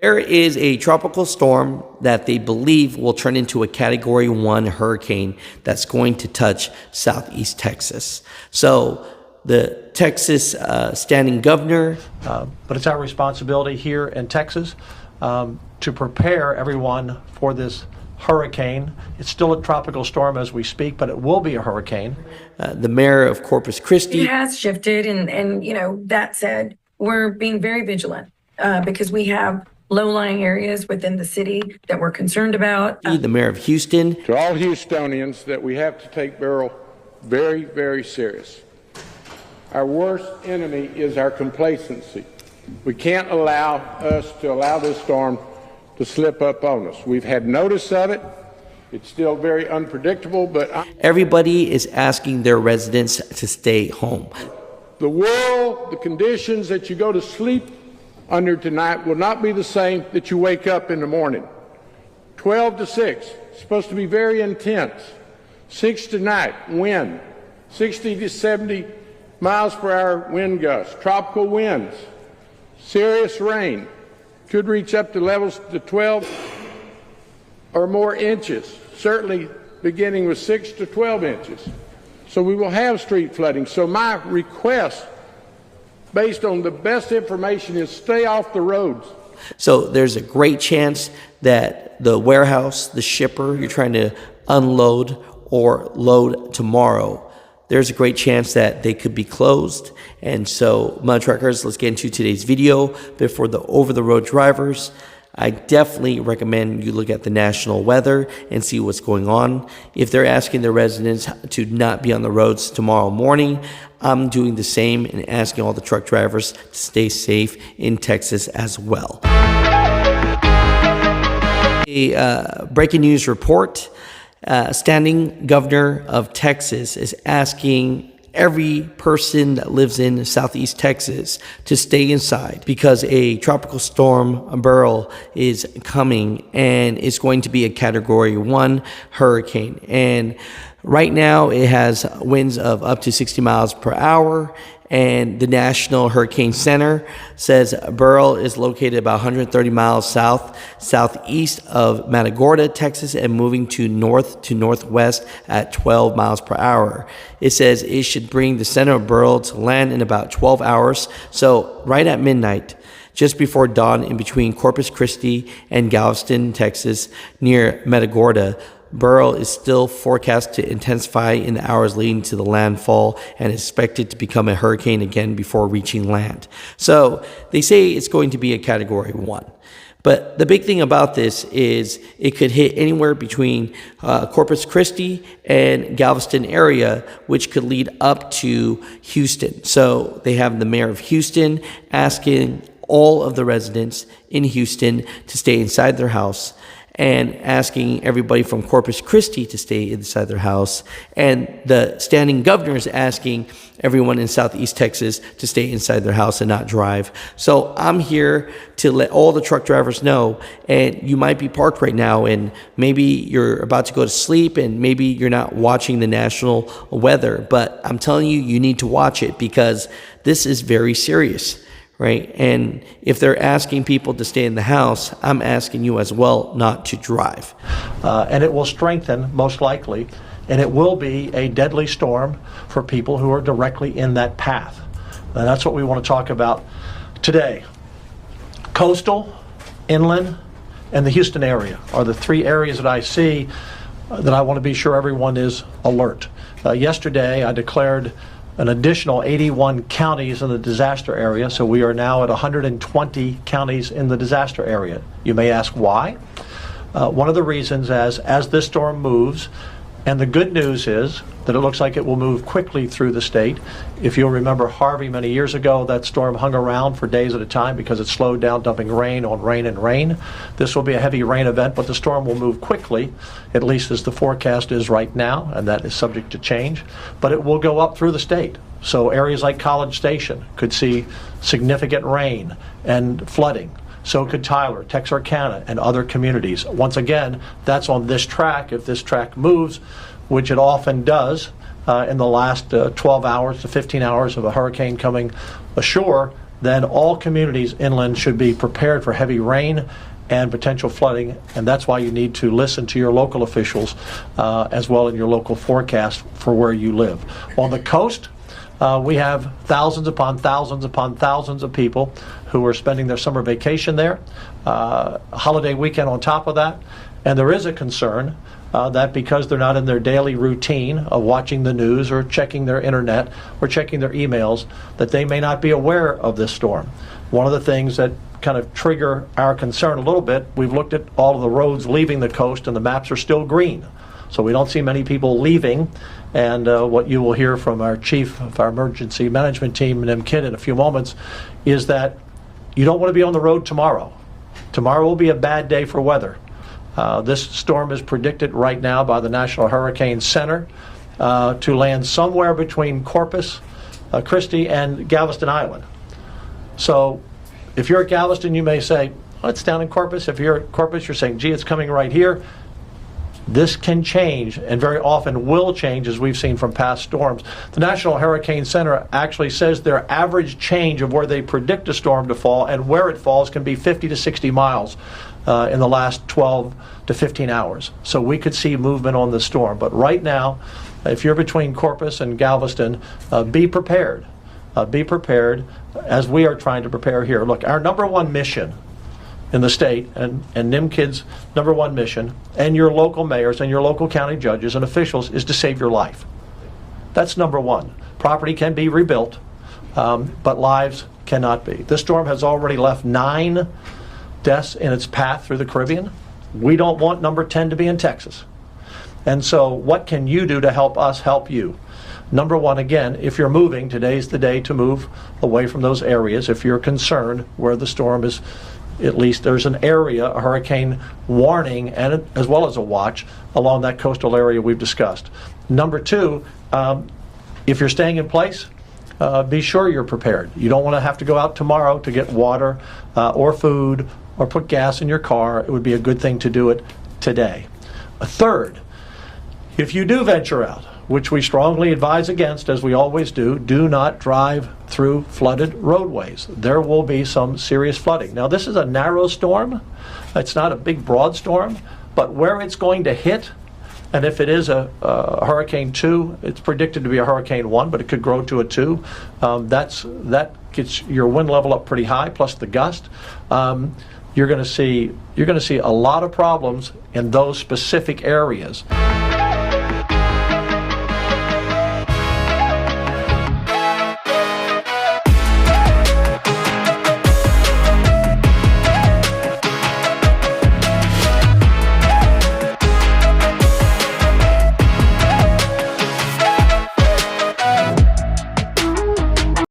There is a tropical storm that they believe will turn into a Category 1 hurricane that's going to touch southeast Texas. So the Texas standing governor. But it's our responsibility here in Texas to prepare everyone for this hurricane. It's still a tropical storm as we speak, but it will be a hurricane. The mayor of Corpus Christi. It has shifted, and that said, we're being very vigilant because we have low-lying areas within the city that we're concerned about. The mayor of Houston. To all Houstonians, that we have to take Beryl very, very serious. Our worst enemy is our complacency. We can't allow this storm to slip up on us. We've had notice of it. It's still very unpredictable, but everybody is asking their residents to stay home. The world, the conditions that you go to sleep under tonight will not be the same that you wake up in the morning. 12 to 6, supposed to be very intense. 6 tonight, wind, 60 to 70 miles per hour wind gusts, tropical winds, serious rain, could reach up to levels to 12 or more inches, certainly beginning with 6 to 12 inches. So we will have street flooding. So my request, based on the best information, is stay off the roads. So there's a great chance that the warehouse, the shipper you're trying to unload or load tomorrow, there's a great chance that they could be closed. And so, Mutha Truckers, let's get into today's video. But for the over-the-road drivers, I definitely recommend you look at the national weather and see what's going on. If they're asking their residents to not be on the roads tomorrow morning, I'm doing the same and asking all the truck drivers to stay safe in Texas as well. A breaking news report. Standing governor of Texas is asking every person that lives in southeast Texas to stay inside because a tropical storm, Beryl, is coming and it's going to be a Category 1 hurricane. And right now it has winds of up to 60 miles per hour. And the National Hurricane Center says Beryl is located about 130 miles southeast of Matagorda, Texas, and moving to northwest at 12 miles per hour. It says it should bring the center of Beryl to land in about 12 hours. So right at midnight, just before dawn, in between Corpus Christi and Galveston, Texas, near Matagorda, Beryl is still forecast to intensify in the hours leading to the landfall and is expected to become a hurricane again before reaching land. So they say it's going to be a Category 1. But the big thing about this is it could hit anywhere between Corpus Christi and Galveston area, which could lead up to Houston. So they have the mayor of Houston asking all of the residents in Houston to stay inside their house, and asking everybody from Corpus Christi to stay inside their house. And the standing governor is asking everyone in southeast Texas to stay inside their house and not drive. So I'm here to let all the truck drivers know, and you might be parked right now and maybe you're about to go to sleep and maybe you're not watching the national weather, but I'm telling you, you need to watch it because this is very serious. Right? And if they're asking people to stay in the house, I'm asking you as well not to drive. And it will strengthen, most likely, and it will be a deadly storm for people who are directly in that path. And that's what we want to talk about today. Coastal, inland, and the Houston area are the three areas that I see that I want to be sure everyone is alert. Yesterday, I declared an additional 81 counties in the disaster area, so we are now at 120 counties in the disaster area. You may ask why. One of the reasons as this storm moves, and the good news is that it looks like it will move quickly through the state. If you'll remember Harvey many years ago, that storm hung around for days at a time because it slowed down, dumping rain on rain and rain. This will be a heavy rain event, but the storm will move quickly, at least as the forecast is right now, and that is subject to change. But it will go up through the state. So areas like College Station could see significant rain and flooding. So could Tyler, Texarkana, and other communities. Once again, that's on this track. If this track moves, which it often does in the last 12 hours to 15 hours of a hurricane coming ashore, then all communities inland should be prepared for heavy rain and potential flooding, and that's why you need to listen to your local officials as well in your local forecast for where you live. On the coast, we have thousands upon thousands upon thousands of people who are spending their summer vacation there, holiday weekend on top of that, and there is a concern that because they're not in their daily routine of watching the news or checking their internet or checking their emails, that they may not be aware of this storm. One of the things that kind of trigger our concern a little bit, we've looked at all of the roads leaving the coast and the maps are still green. So we don't see many people leaving, and what you will hear from our chief of our emergency management team, Nim Kidd, in a few moments, is that you don't want to be on the road tomorrow. Tomorrow will be a bad day for weather. This storm is predicted right now by the National Hurricane Center to land somewhere between Corpus Christi and Galveston Island. So if you're at Galveston, you may say, oh, it's down in Corpus. If you're at Corpus, you're saying, gee, it's coming right here. This can change, and very often will change, as we've seen from past storms. The National Hurricane Center actually says their average change of where they predict a storm to fall and where it falls can be 50 to 60 miles in the last 12 to 15 hours. So we could see movement on the storm. But right now, if you're between Corpus and Galveston, be prepared. Be prepared as we are trying to prepare here. Look, our number one mission in the state, and Nim Kidd's number one mission, and your local mayors and your local county judges and officials, is to save your life. That's number one. Property can be rebuilt, but lives cannot be. This storm has already left 9 deaths in its path through the Caribbean. We don't want number 10 to be in Texas. And so what can you do to help us help you? Number one, again, if you're moving, today's the day to move away from those areas. If you're concerned where the storm is, at least there's an area, a hurricane warning, and as well as a watch along that coastal area we've discussed. Number two, if you're staying in place, be sure you're prepared. You don't want to have to go out tomorrow to get water or food or put gas in your car. It would be a good thing to do it today. A third, if you do venture out, which we strongly advise against, as we always do not drive through flooded roadways. There will be some serious flooding. Now, this is a narrow storm. It's not a big, broad storm, but where it's going to hit, and if it is a Hurricane 2, it's predicted to be a Hurricane 1, but it could grow to a 2. That gets your wind level up pretty high, plus the gust. You're going to see a lot of problems in those specific areas.